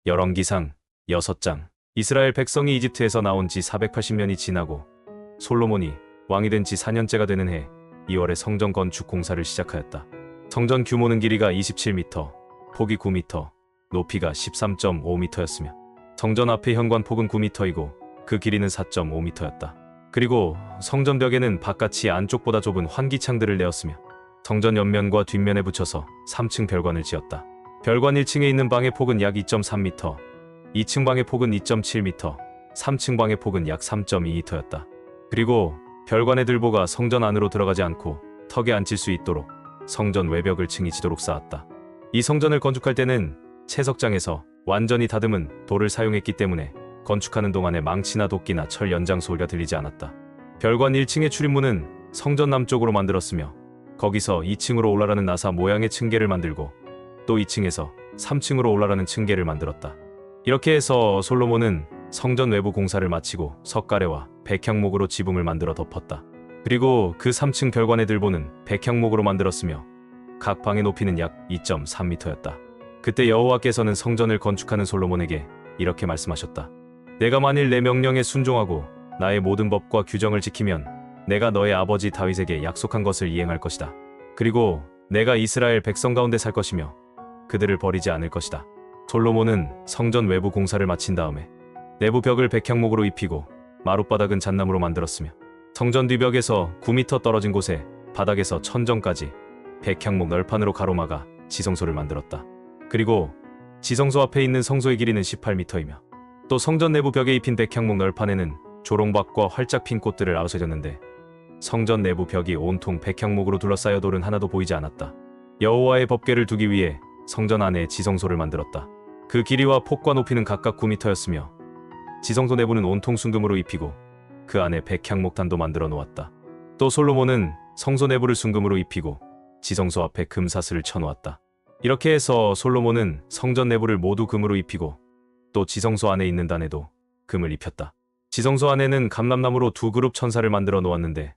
열왕기상 6장. 이스라엘 백성이 이집트에서 나온 지 480년이 지나고 솔로몬이 왕이 된 지 4년째가 되는 해 2월에 성전 건축 공사를 시작하였다. 성전 규모는 길이가 27m, 폭이 9m, 높이가 13.5m였으며 성전 앞의 현관폭은 9m이고 그 길이는 4.5m였다. 그리고 성전 벽에는 바깥이 안쪽보다 좁은 환기창들을 내었으며 성전 옆면과 뒷면에 붙여서 3층 별관을 지었다. 별관 1층에 있는 방의 폭은 약 2.3m, 2층 방의 폭은 2.7m, 3층 방의 폭은 약 3.2m였다. 그리고 별관의 들보가 성전 안으로 들어가지 않고 턱에 앉힐 수 있도록 성전 외벽을 층이 지도록 쌓았다. 이 성전을 건축할 때는 채석장에서 완전히 다듬은 돌을 사용했기 때문에 건축하는 동안에 망치나 도끼나 철 연장 소리가 들리지 않았다. 별관 1층의 출입문은 성전 남쪽으로 만들었으며 거기서 2층으로 올라가는 나사 모양의 층계를 만들고 또 2층에서 3층으로 올라가는 층계를 만들었다. 이렇게 해서 솔로몬은 성전 외부 공사를 마치고 석가래와 백향목으로 지붕을 만들어 덮었다. 그리고 그 3층 별관의 들보는 백향목으로 만들었으며 각 방의 높이는 약 2.3m였다. 그때 여호와께서는 성전을 건축하는 솔로몬에게 이렇게 말씀하셨다. 내가 만일 내 명령에 순종하고 나의 모든 법과 규정을 지키면 내가 너의 아버지 다윗에게 약속한 것을 이행할 것이다. 그리고 내가 이스라엘 백성 가운데 살 것이며 그들을 버리지 않을 것이다. 솔로몬은 성전 외부 공사를 마친 다음에 내부 벽을 백향목으로 입히고 마룻바닥은 잣나무로 만들었으며 성전 뒤벽에서 9m 떨어진 곳에 바닥에서 천정까지 백향목 널판으로 가로막아 지성소를 만들었다. 그리고 지성소 앞에 있는 성소의 길이는 18m이며 또 성전 내부 벽에 입힌 백향목 널판에는 조롱박과 활짝 핀 꽃들을 아우서졌는데 성전 내부 벽이 온통 백향목으로 둘러싸여 돌은 하나도 보이지 않았다. 여호와의 법궤를 두기 위해 성전 안에 지성소를 만들었다. 그 길이와 폭과 높이는 각각 9m였으며 지성소 내부는 온통 순금으로 입히고 그 안에 백향목단도 만들어 놓았다. 또 솔로몬은 성소 내부를 순금으로 입히고 지성소 앞에 금사슬을 쳐놓았다. 이렇게 해서 솔로몬은 성전 내부를 모두 금으로 입히고 또 지성소 안에 있는 단에도 금을 입혔다. 지성소 안에는 감람나무로 두 그룹 천사를 만들어 놓았는데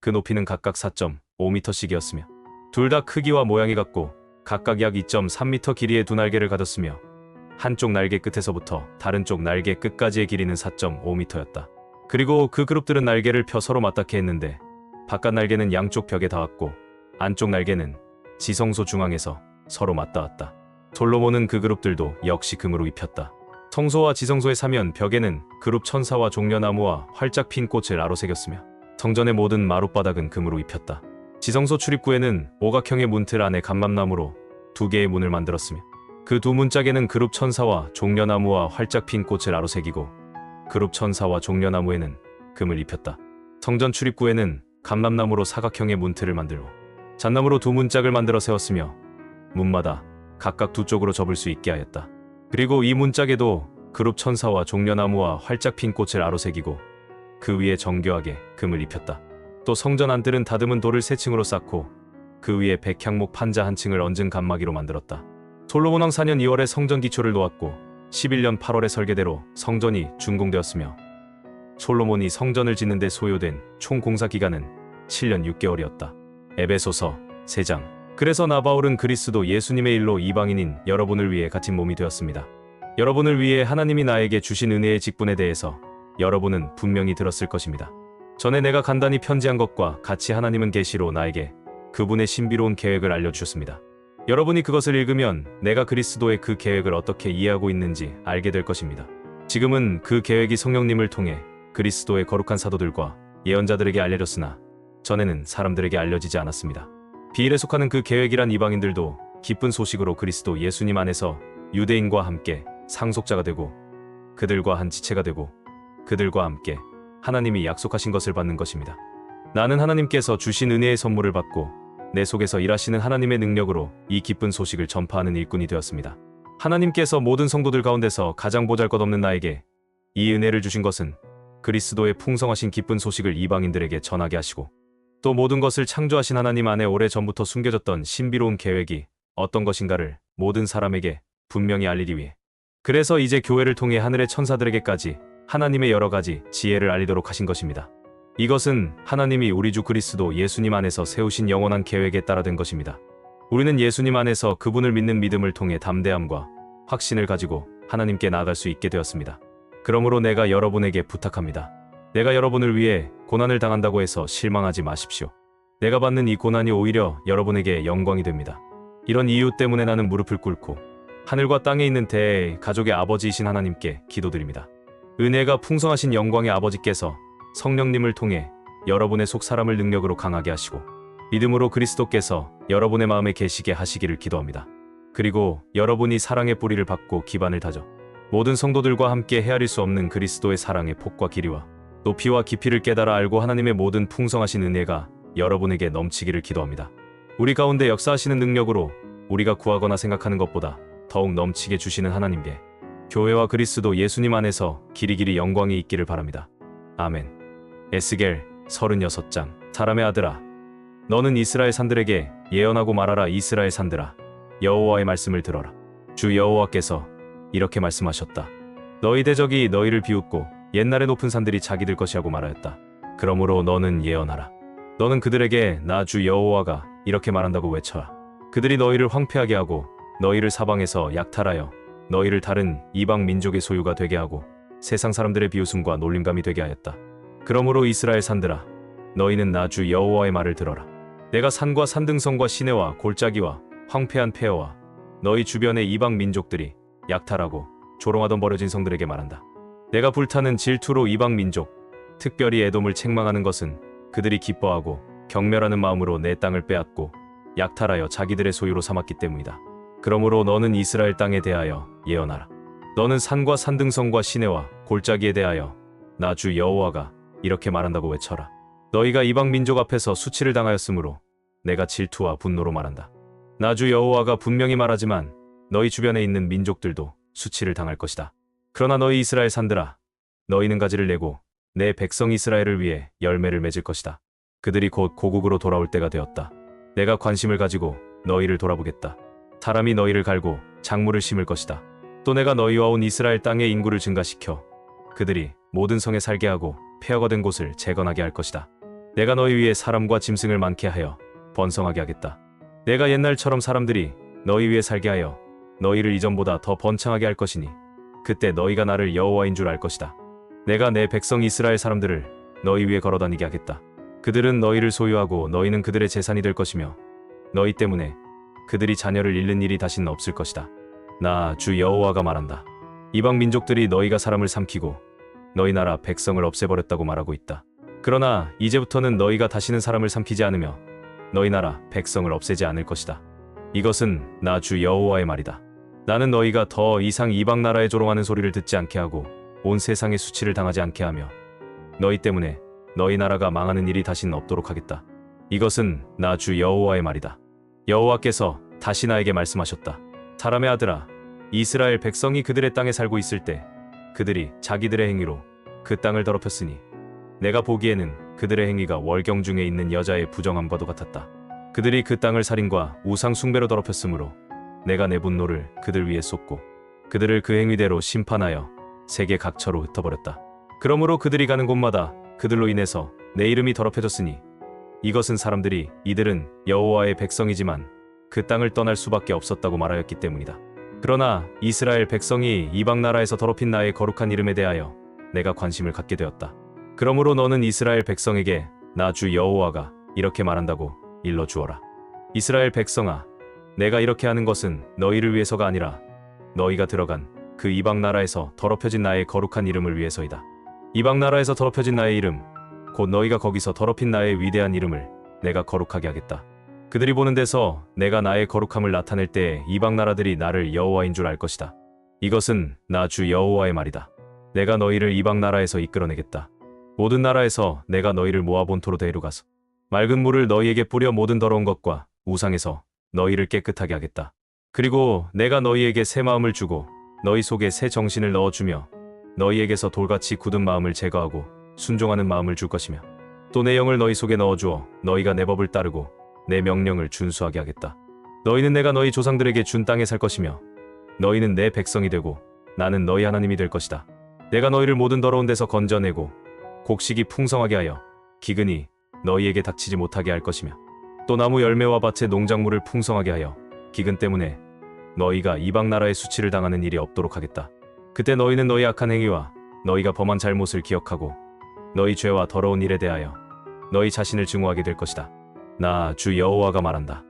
그 높이는 각각 4.5m씩이었으며 둘 다 크기와 모양이 같고 각각 약 2.3m 길이의 두 날개를 가졌으며 한쪽 날개 끝에서부터 다른 쪽 날개 끝까지의 길이는 4.5m였다. 그리고 그 그룹들은 날개를 펴 서로 맞닿게 했는데 바깥 날개는 양쪽 벽에 닿았고 안쪽 날개는 지성소 중앙에서 서로 맞닿았다. 솔로몬은 그 그룹들도 역시 금으로 입혔다. 성소와 지성소의 사면 벽에는 그룹 천사와 종려나무와 활짝 핀 꽃을 아로새겼으며 성전의 모든 마룻바닥은 금으로 입혔다. 지성소 출입구에는 오각형의 문틀 안에 감람나무로 2개의 문을 만들었으며 그 두 문짝에는 그룹 천사와 종려나무와 활짝 핀 꽃을 아로새기고 그룹 천사와 종려나무에는 금을 입혔다. 성전 출입구에는 감람나무로 사각형의 문틀을 만들고 잣나무로 두 문짝을 만들어 세웠으며 문마다 각각 두 쪽으로 접을 수 있게 하였다. 그리고 이 문짝에도 그룹 천사와 종려나무와 활짝 핀 꽃을 아로새기고 그 위에 정교하게 금을 입혔다. 또 성전 안뜰은 다듬은 돌을 3층으로 쌓고 그 위에 백향목 판자 한 층을 얹은 칸막이로 만들었다. 솔로몬 왕 4년 2월에 성전 기초를 놓았고 11년 8월에 설계대로 성전이 준공되었으며 솔로몬이 성전을 짓는 데 소요된 총 공사 기간은 7년 6개월이었다. 에베소서 3장. 그래서 나 바울은 그리스도 예수님의 일로 이방인인 여러분을 위해 갇힌 몸이 되었습니다. 여러분을 위해 하나님이 나에게 주신 은혜의 직분에 대해서 여러분은 분명히 들었을 것입니다. 전에 내가 간단히 편지한 것과 같이 하나님은 계시로 나에게 그분의 신비로운 계획을 알려주셨습니다. 여러분이 그것을 읽으면 내가 그리스도의 그 계획을 어떻게 이해하고 있는지 알게 될 것입니다. 지금은 그 계획이 성령님을 통해 그리스도의 거룩한 사도들과 예언자들에게 알려졌으나 전에는 사람들에게 알려지지 않았습니다. 비일에 속하는 그 계획이란 이방인들도 기쁜 소식으로 그리스도 예수님 안에서 유대인과 함께 상속자가 되고 그들과 한 지체가 되고 그들과 함께 하나님이 약속하신 것을 받는 것입니다. 나는 하나님께서 주신 은혜의 선물을 받고 내 속에서 일하시는 하나님의 능력으로 이 기쁜 소식을 전파하는 일꾼이 되었습니다. 하나님께서 모든 성도들 가운데서 가장 보잘것없는 나에게 이 은혜를 주신 것은 그리스도의 풍성하신 기쁜 소식을 이방인들에게 전하게 하시고 또 모든 것을 창조하신 하나님 안에 오래전부터 숨겨졌던 신비로운 계획이 어떤 것인가를 모든 사람에게 분명히 알리기 위해 그래서 이제 교회를 통해 하늘의 천사들에게까지 하나님의 여러 가지 지혜를 알리도록 하신 것입니다. 이것은 하나님이 우리 주 그리스도 예수님 안에서 세우신 영원한 계획에 따라 된 것입니다. 우리는 예수님 안에서 그분을 믿는 믿음을 통해 담대함과 확신을 가지고 하나님께 나아갈 수 있게 되었습니다. 그러므로 내가 여러분에게 부탁합니다. 내가 여러분을 위해 고난을 당한다고 해서 실망하지 마십시오. 내가 받는 이 고난이 오히려 여러분에게 영광이 됩니다. 이런 이유 때문에 나는 무릎을 꿇고 하늘과 땅에 있는 대가족의 아버지이신 하나님께 기도드립니다. 은혜가 풍성하신 영광의 아버지께서 성령님을 통해 여러분의 속 사람을 능력으로 강하게 하시고 믿음으로 그리스도께서 여러분의 마음에 계시게 하시기를 기도합니다. 그리고 여러분이 사랑의 뿌리를 받고 기반을 다져 모든 성도들과 함께 헤아릴 수 없는 그리스도의 사랑의 폭과 길이와 높이와 깊이를 깨달아 알고 하나님의 모든 풍성하신 은혜가 여러분에게 넘치기를 기도합니다. 우리 가운데 역사하시는 능력으로 우리가 구하거나 생각하는 것보다 더욱 넘치게 주시는 하나님께 교회와 그리스도 예수님 안에서 길이길이 영광이 있기를 바랍니다. 아멘. 에스겔 36장. 사람의 아들아, 너는 이스라엘 산들에게 예언하고 말하라. 이스라엘 산들아, 여호와의 말씀을 들어라. 주 여호와께서 이렇게 말씀하셨다. 너희 대적이 너희를 비웃고 옛날의 높은 산들이 자기들 것이라고 말하였다. 그러므로 너는 예언하라. 너는 그들에게 나 주 여호와가 이렇게 말한다고 외쳐라. 그들이 너희를 황폐하게 하고 너희를 사방에서 약탈하여 너희를 다른 이방 민족의 소유가 되게 하고 세상 사람들의 비웃음과 놀림감이 되게 하였다. 그러므로 이스라엘 산들아, 너희는 나 주 여호와의 말을 들어라. 내가 산과 산등성과 시내와 골짜기와 황폐한 폐허와 너희 주변의 이방 민족들이 약탈하고 조롱하던 버려진 성들에게 말한다. 내가 불타는 질투로 이방 민족, 특별히 에돔을 책망하는 것은 그들이 기뻐하고 경멸하는 마음으로 내 땅을 빼앗고 약탈하여 자기들의 소유로 삼았기 때문이다. 그러므로 너는 이스라엘 땅에 대하여 예언하라. 너는 산과 산등성과 시내와 골짜기에 대하여 나 주 여호와가 이렇게 말한다고 외쳐라. 너희가 이방 민족 앞에서 수치를 당하였으므로 내가 질투와 분노로 말한다. 나 주 여호와가 분명히 말하지만 너희 주변에 있는 민족들도 수치를 당할 것이다. 그러나 너희 이스라엘 산들아, 너희는 가지를 내고 내 백성 이스라엘을 위해 열매를 맺을 것이다. 그들이 곧 고국으로 돌아올 때가 되었다. 내가 관심을 가지고 너희를 돌아보겠다. 사람이 너희를 갈고 작물을 심을 것이다. 또 내가 너희와 온 이스라엘 땅의 인구를 증가시켜 그들이 모든 성에 살게 하고 폐허가 된 곳을 재건하게 할 것이다. 내가 너희 위에 사람과 짐승을 많게 하여 번성하게 하겠다. 내가 옛날처럼 사람들이 너희 위에 살게 하여 너희를 이전보다 더 번창하게 할 것이니 그때 너희가 나를 여호와인 줄 알 것이다. 내가 내 백성 이스라엘 사람들을 너희 위에 걸어다니게 하겠다. 그들은 너희를 소유하고 너희는 그들의 재산이 될 것이며 너희 때문에 그들이 자녀를 잃는 일이 다시는 없을 것이다. 나 주 여호와가 말한다. 이방 민족들이 너희가 사람을 삼키고 너희 나라 백성을 없애버렸다고 말하고 있다. 그러나 이제부터는 너희가 다시는 사람을 삼키지 않으며 너희 나라 백성을 없애지 않을 것이다. 이것은 나 주 여호와의 말이다. 나는 너희가 더 이상 이방 나라에 조롱하는 소리를 듣지 않게 하고 온 세상의 수치를 당하지 않게 하며 너희 때문에 너희 나라가 망하는 일이 다시는 없도록 하겠다. 이것은 나 주 여호와의 말이다. 여호와께서 다시 나에게 말씀하셨다. 사람의 아들아, 이스라엘 백성이 그들의 땅에 살고 있을 때 그들이 자기들의 행위로 그 땅을 더럽혔으니 내가 보기에는 그들의 행위가 월경 중에 있는 여자의 부정함과도 같았다. 그들이 그 땅을 살인과 우상 숭배로 더럽혔으므로 내가 내 분노를 그들 위에 쏟고 그들을 그 행위대로 심판하여 세계 각처로 흩어버렸다. 그러므로 그들이 가는 곳마다 그들로 인해서 내 이름이 더럽혀졌으니 이것은 사람들이 이들은 여호와의 백성이지만 그 땅을 떠날 수밖에 없었다고 말하였기 때문이다. 그러나 이스라엘 백성이 이방 나라에서 더럽힌 나의 거룩한 이름에 대하여 내가 관심을 갖게 되었다. 그러므로 너는 이스라엘 백성에게 나 주 여호와가 이렇게 말한다고 일러주어라. 이스라엘 백성아, 내가 이렇게 하는 것은 너희를 위해서가 아니라 너희가 들어간 그 이방 나라에서 더럽혀진 나의 거룩한 이름을 위해서이다. 이방 나라에서 더럽혀진 나의 이름, 곧 너희가 거기서 더럽힌 나의 위대한 이름을 내가 거룩하게 하겠다. 그들이 보는 데서 내가 나의 거룩함을 나타낼 때에 이방 나라들이 나를 여호와인 줄 알 것이다. 이것은 나 주 여호와의 말이다. 내가 너희를 이방 나라에서 이끌어내겠다. 모든 나라에서 내가 너희를 모아 본토로 데려가서 맑은 물을 너희에게 뿌려 모든 더러운 것과 우상에서 너희를 깨끗하게 하겠다. 그리고 내가 너희에게 새 마음을 주고 너희 속에 새 정신을 넣어주며 너희에게서 돌같이 굳은 마음을 제거하고 순종하는 마음을 줄 것이며 또 내 영을 너희 속에 넣어주어 너희가 내 법을 따르고 내 명령을 준수하게 하겠다. 너희는 내가 너희 조상들에게 준 땅에 살 것이며 너희는 내 백성이 되고 나는 너희 하나님이 될 것이다. 내가 너희를 모든 더러운 데서 건져내고 곡식이 풍성하게 하여 기근이 너희에게 닥치지 못하게 할 것이며 또 나무 열매와 밭의 농작물을 풍성하게 하여 기근 때문에 너희가 이방 나라의 수치를 당하는 일이 없도록 하겠다. 그때 너희는 너희 악한 행위와 너희가 범한 잘못을 기억하고 너희 죄와 더러운 일에 대하여 너희 자신을 증오하게 될 것이다. 나 주 여호와가 말한다.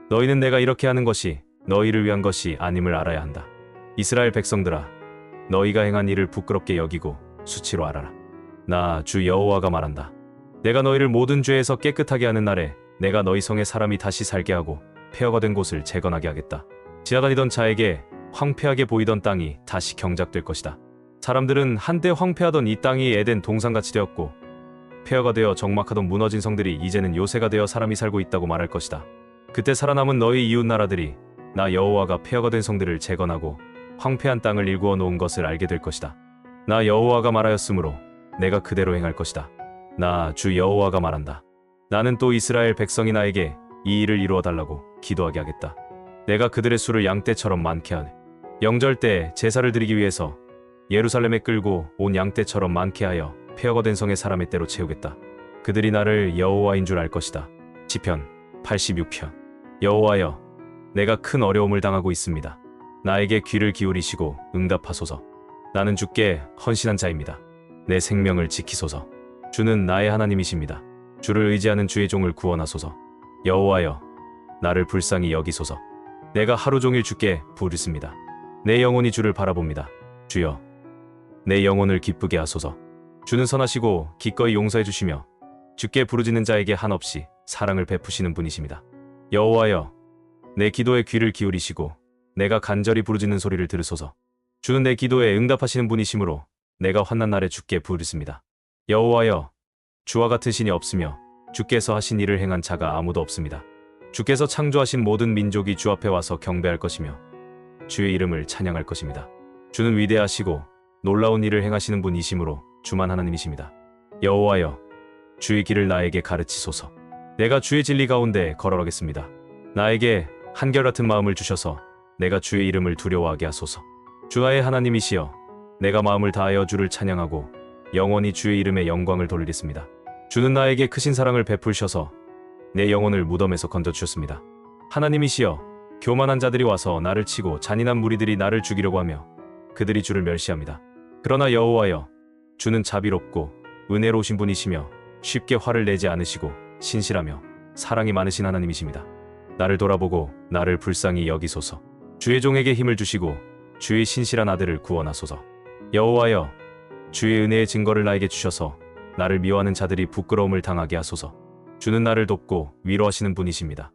너희는 내가 이렇게 하는 것이 너희를 위한 것이 아님을 알아야 한다. 이스라엘 백성들아, 너희가 행한 일을 부끄럽게 여기고 수치로 알아라. 나 주 여호와가 말한다. 내가 너희를 모든 죄에서 깨끗하게 하는 날에 내가 너희 성에 사람이 다시 살게 하고 폐허가 된 곳을 재건하게 하겠다. 지나다니던 자에게 황폐하게 보이던 땅이 다시 경작될 것이다. 사람들은 한때 황폐하던 이 땅이 에덴 동산같이 되었고 폐허가 되어 적막하던 무너진 성들이 이제는 요새가 되어 사람이 살고 있다고 말할 것이다. 그때 살아남은 너희 이웃 나라들이 나 여호와가 폐허가 된 성들을 재건하고 황폐한 땅을 일구어 놓은 것을 알게 될 것이다. 나 여호와가 말하였으므로 내가 그대로 행할 것이다. 나 주 여호와가 말한다. 나는 또 이스라엘 백성이 나에게 이 일을 이루어 달라고 기도하게 하겠다. 내가 그들의 수를 양떼처럼 많게 하네. 영절 때 제사를 드리기 위해서 예루살렘에 끌고 온 양떼처럼 많게 하여 폐허가 된 성의 사람의 때로 채우겠다. 그들이 나를 여호와인 줄 알 것이다. 시편 86편. 여호와여, 내가 큰 어려움을 당하고 있습니다. 나에게 귀를 기울이시고 응답하소서. 나는 주께 헌신한 자입니다. 내 생명을 지키소서. 주는 나의 하나님이십니다. 주를 의지하는 주의 종을 구원하소서. 여호와여, 나를 불쌍히 여기소서. 내가 하루 종일 주께 부르습니다. 내 영혼이 주를 바라봅니다. 주여, 내 영혼을 기쁘게 하소서. 주는 선하시고 기꺼이 용서해 주시며 주께 부르짖는 자에게 한없이 사랑을 베푸시는 분이십니다. 여호와여, 내 기도에 귀를 기울이시고 내가 간절히 부르짖는 소리를 들으소서. 주는 내 기도에 응답하시는 분이시므로 내가 환난 날에 주께 부르습니다. 여호와여, 주와 같은 신이 없으며 주께서 하신 일을 행한 자가 아무도 없습니다. 주께서 창조하신 모든 민족이 주 앞에 와서 경배할 것이며 주의 이름을 찬양할 것입니다. 주는 위대하시고 놀라운 일을 행하시는 분이시므로 주만 하나님이십니다. 여호와여, 주의 길을 나에게 가르치소서. 내가 주의 진리 가운데 걸어가겠습니다. 나에게 한결같은 마음을 주셔서 내가 주의 이름을 두려워하게 하소서. 주 나의 하나님이시여, 내가 마음을 다하여 주를 찬양하고 영원히 주의 이름에 영광을 돌리겠습니다. 주는 나에게 크신 사랑을 베풀셔서 내 영혼을 무덤에서 건져주셨습니다. 하나님이시여, 교만한 자들이 와서 나를 치고 잔인한 무리들이 나를 죽이려고 하며 그들이 주를 멸시합니다. 그러나 여호와여, 주는 자비롭고 은혜로우신 분이시며 쉽게 화를 내지 않으시고 신실하며 사랑이 많으신 하나님이십니다. 나를 돌아보고 나를 불쌍히 여기소서. 주의 종에게 힘을 주시고 주의 신실한 아들을 구원하소서. 여호와여, 주의 은혜의 증거를 나에게 주셔서 나를 미워하는 자들이 부끄러움을 당하게 하소서. 주는 나를 돕고 위로하시는 분이십니다.